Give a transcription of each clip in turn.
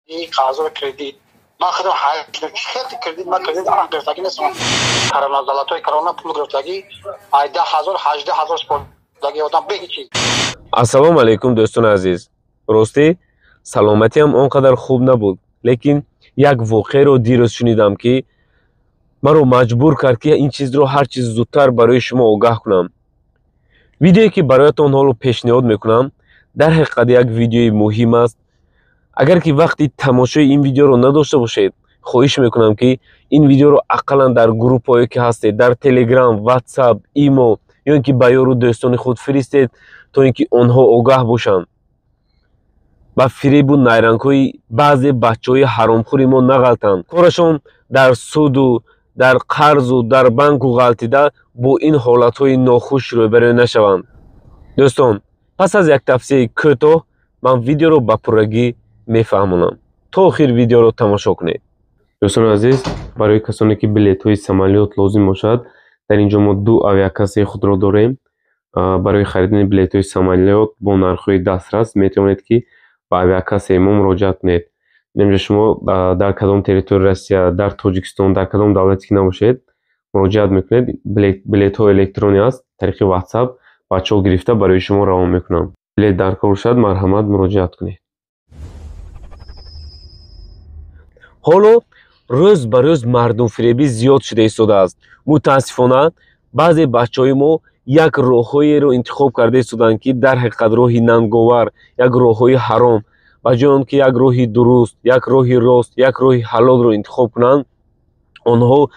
این قرض کردیت ما خودم خیلی کردیت ما کردیت آن گرفتگی نیست کرونا دلاتای کرونا پول گرفتگی 10000 18000 پول داگی آدم به هیچ چیز. السلام علیکم دوستان عزیز. راستی سلامتی هم اونقدر خوب نبود، لیکن یک واقعه رو دیروز شنیدم که مرا مجبور کرد که این چیز رو هر چیز زودتر برای شما آگاه کنم. ویدیویی که برایتان حالا پیشنهاد میکنم در حقیقت یک ویدیوی مهم است. اگر که وقتی تماشای این ویدیو رو نداشته باشید، خواهش میکنم که این ویدیو رو اقلا در گروپ هایی که هستید، در تلگرام، واتساپ، ایمو یا اینکه به یارو دوستان خود فرستید تا اینکه آنها آگاه باشند و فریب و نیرنگ‌های بعضی بچه‌های حرامخوری ما نغلطند. کارشون در سود و در قرض و در بانک و غلطیده با این حالت‌های ناخوش روبرو نشوند. دوستان، پس از یک تفسیر کوتاه من ویدیو رو به پرگی میفهمونم. تا آخر ویدیو رو تماشا کنید. دوستان عزیز، برای کسانی که بلیط‌های سمالیات لازم باشد، در اینجا ما دو آویاکاسی خود را داریم. برای خریدن بلیط‌های سمالیات با نرخ‌های دسترس میتوانید که به آویاکاسی ما مراجعه کنید. اینجا شما در کدام تریتوری روسیه، در تاجیکستان، در کدام دولتی که نباشید مراجعه میکنید. بلیط‌های الکترونی است، طریق واتساپ بچه‌ها گرفته برای شما روان میکنم. بلیط در کار شد مرحمت مراجعه کنید. حالا روز به روز مردم فریبی زیاد شده ایستاده است. متاسفانه بعضی بچه‌های ما یک راه‌هایی رو انتخاب کرده ایستادند که در حقیقت راهی ننگاور، یک راه‌های حرام، و جای آن که یک راهی درست، یک راهی راست، یک راهی حلال رو انتخاب کنند، آنها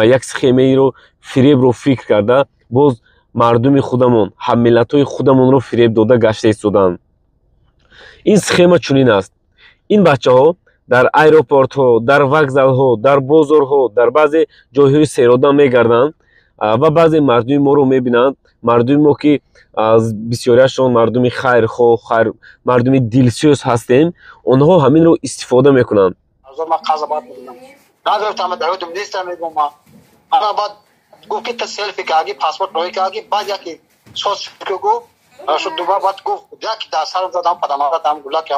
یک سخیمه رو فریب رو فکر کرده باز مردم خودمون، هم ملت‌های خودمون رو فریب داده گشته ایستادند. این سخیمه چنین است: این بچه‌ها در ایروپورت ها، در وокزال ها، در بازار ها، در بعضی جایهای سیراده میگردند و بعضی مردم ما رو میبینند. مردم ما که از بسیاریشان مردم خیرخواه، مردم دلسوز هستیم، آنها همین رو استفاده میکنند. ما قضاوت میکنم ندارم دعوتم نیستم میگم ما بعد گفت که سلفی کاگی پاسپورت روی کاگی بعد یکی سوس کو شد دوباره بعد گفت یک در سرم زدم پداماتم گلا که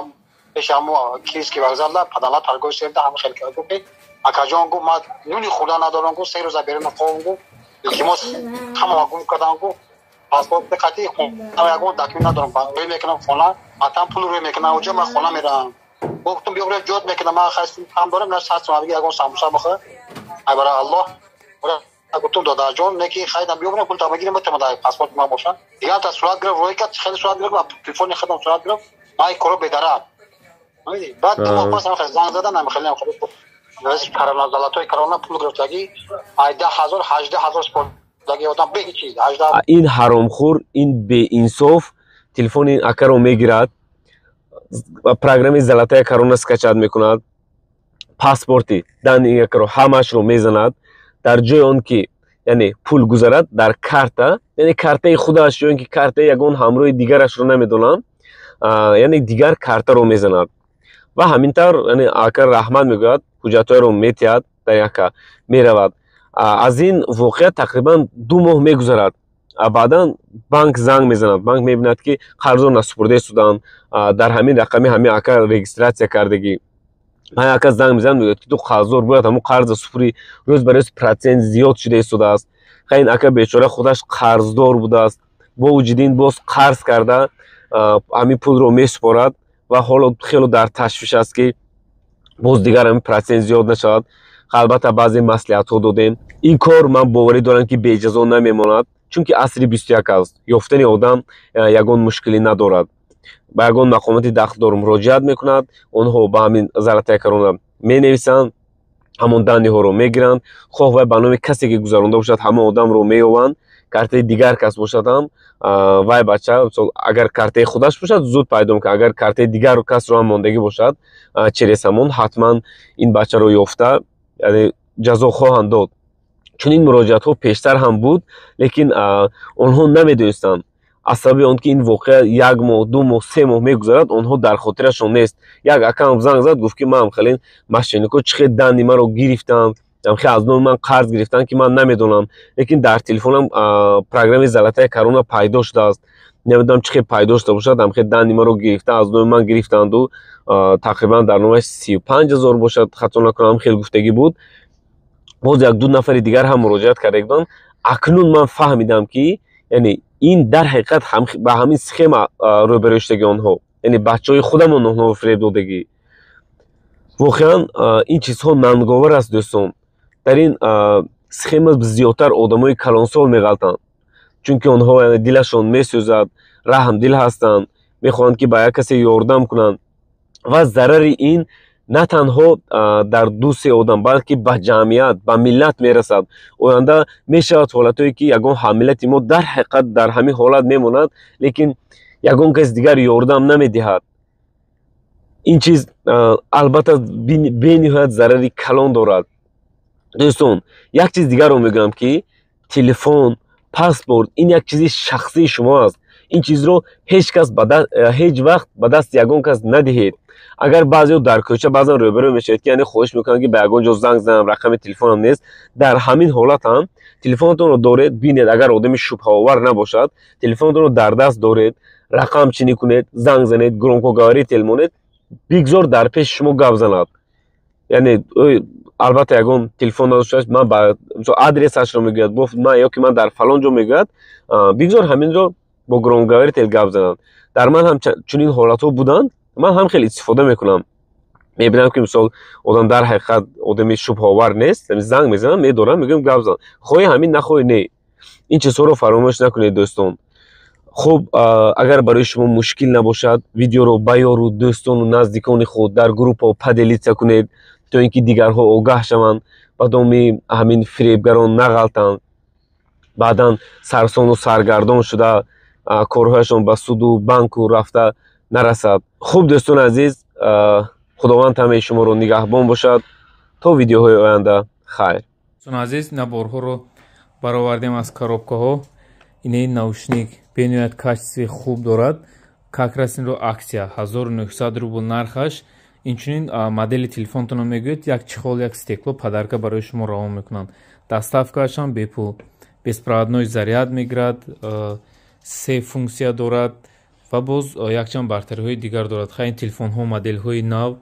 شامو کیس کی وокزال پدامات پرگوش شد هم خیلی گفت اکاجون گفت ما نونی خدا ندارم گفت سه روز بریم قوم گفت کیموس تمام گفت کدام گفت پاسپورت بکاتی خون اما گفت داکیومنت ندارم روی میکنم فلان اتام پول روی میکنم اونجا من خونه میرم گفتم بیام جوت میکنم ما خواستم کام دارم نه ساعت ما میگم ساموسا بخوره ای برای الله گفتم دادا جون نکی خیلی بیام پول تا بگیرم تو مدای پاسپورت ما باشن دیگه تا صورت گرفت روی کات خیلی صورت گرفت تلفن خودم صورت گرفت مای کورو بدارم بعد ما پاس خیلی زنگ زدن من خیلی خوب از کرونا دلاتای کرونا پول گرفتگی 10000 18000 پول داگی آدم به هیچ چیز. این حرامخور، این بی انصاف تلفن این اکا رو میگیرد، پروگرام زلاتای کرونا اسکچاد میکند، پاسپورتی دن این اکا رو همش رو میزند. در جای آن که یعنی پول گذارد در کارت، یعنی کارت خودش یا اینکه کارت یگان همراه دیگرش رو نمیدونم، یعنی دیگر کارت رو میزند و همینطور یعنی اکا رحمت میگوید حجتای رو میتید در اکا میرود. از این واقعه تقریبا 2 ماه میگذرد. بعدا بانک زنگ میزند، بانک میبیند که قرض نسپرده شدن در همین رقم همین اکا رجیستراسیون کردگی. من اکا زنگ میزنم میگه که تو قرض باید همون قرض سفری روز به روز پرسنت زیاد شده ایستاده است. خیلی اکا بیچاره خودش قرضدار بوده است، با وجود این باز قرض کرده همین پول رو میسپارد و حالا خیلی در تشویش است که باز دیگر همین پرسنت زیاد نشود. البته بعضی مصلحت ها دادیم. این کار من باوری دارم که به اجازه نمیماند، چون که عصر 21 است. یافتن آدم یگان مشکلی ندارد. با یگان مقامات داخل مراجعه میکند، آنها با همین زلاتای کرونا می نویسند، همون دنده ها رو میگیرند. خواه و به نام کسی که گذرانده باشد همه آدم رو میوند. کارت دیگر کس باشد هم وای بچه اگر کارت خودش باشد زود پیدا میکنه، اگر کارت دیگر رو کس رو هم ماندگی باشد چه رسمون حتما این بچه رو یافته یعنی جزا خواهند داد. چون این مراجعات ها پیشتر هم بود، لیکن آنها نمیدونستند. از سبب آن که این واقعه 1 ماه 2 ماه 3 ماه میگذرد، آنها در خاطرشون نیست. یک اکام زنگ زد گفت که من خیلی ماشینیکو چه دندی من رو گرفتم، خیلی از نوع من قرض گرفتن که من نمیدونم، لیکن در تلفنم پروگرام زلاتای کرونا پیدا شده است. نمیدونم چه پیدا داشته باشد هم خیلی دندی ما رو گرفته از نوع من گرفتند و تقریبا در نوع 35,000 باشد خطا نکنم خیلی گفتگی بود. باز یک دو نفر دیگر هم مراجعت کردن. اکنون من فهمیدم که یعنی این در حقیقت هم به همین سخم روبرو شدگی آنها، یعنی بچهای خودمون آنها فریب دادگی. واقعا این چیزها ننگاور است دوستان. در این سخم زیادتر آدمای کلانسال میغلطند، چونکه آنها یعنی دلشون میسوزد، رحم دل هستند، میخواهند که به یک کسی یاردم کنند و ضرر این نه تنها در دوست آدم بلکه به جمعیت به ملت میرسد. آینده میشود حالتایی که یگان حملت ما در حقیقت در همین حالت میماند، لیکن یگان کس دیگر یاردم نمیدهد. این چیز البته به نهایت ضرری کلان دارد. دوستان یک چیز دیگر رو میگم که تلفن، پاسپورت این یک چیز شخصی شما است. این چیز رو هیچ وقت به دست یگان کس ندهید. اگر بعضی در کوچه بعضا روبرو میشید که یعنی خواهش میکنن که به یگان جا زنگ زنم، رقم تلفنم نیست، در همین حالت هم تلفنتون رو دارید بینید. اگر آدم شبهه آور نباشد تلفنتون رو در دست دارید، رقم چینی کنید، زنگ زنید، گرومکوگاری تلمونید، بگذار در پیش شما گپ زند. یعنی البته یگان تلفن نداشت من با آدرسش رو میگوید، گفت من یا که من در فلان جا میگوید، بگذار همین رو با گرومکوگاری تل گپ زنند. در من هم چنین حالت ها بودند. من هم خیلی استفاده میکنم. میبینم که مثلا آدم در حقیقت آدم شبهه آور نیست، زنگ میزنم میدارم میگم گپ زن، خواهی همین نخواهی نه. این چیزها رو فراموش نکنید دوستان. خب اگر برای شما مشکل نباشد ویدیو رو با یارو، دوستان و نزدیکان خود در گروه ها پدلیت کنید تا اینکه دیگرها آگاه شوند و دومی همین فریبگران نغلطند، بعدا سرسان و سرگردان شده کارهایشان به سود و بانک و رفته نرسد. خوب دوستان عزیز، خداوند همه شما رو نگهبان باشد تا ویدیوهای آینده. خیر. دوستان عزیز، наборҳо ро баровардем аз коробкаҳо. ин наушник бениҳоят качестве хуб дорад. какрасинро аксия 1900 рубл нархаш. инчунин модели телефонтонро мегӯед як чихол як стекло подарка барои шумо равон мекунанд. доставкаашам бепул, беспроводной заряд мегирад, 3 функсия дорад ва боз якчанд бартариҳои дигар дорад. хай ин телефонҳо моделҳои нав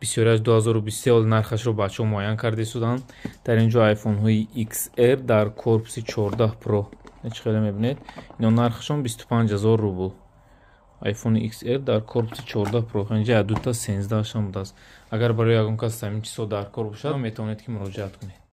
бисёриаш 2023 ол нархашро бачаҳо муайян карда истоданд. дар ин ҷо айфонҳои XR дар корпуси 14 Pro чӣ хеле мебинед, ино нархашон 25000 рубл. айфони XR дар корпуси 14 Pro инҷа дута 13 шам будааст. агар барои ягон кас ҳамин чизҳо дар кор бошад метавонед ки муроҷиат кунед.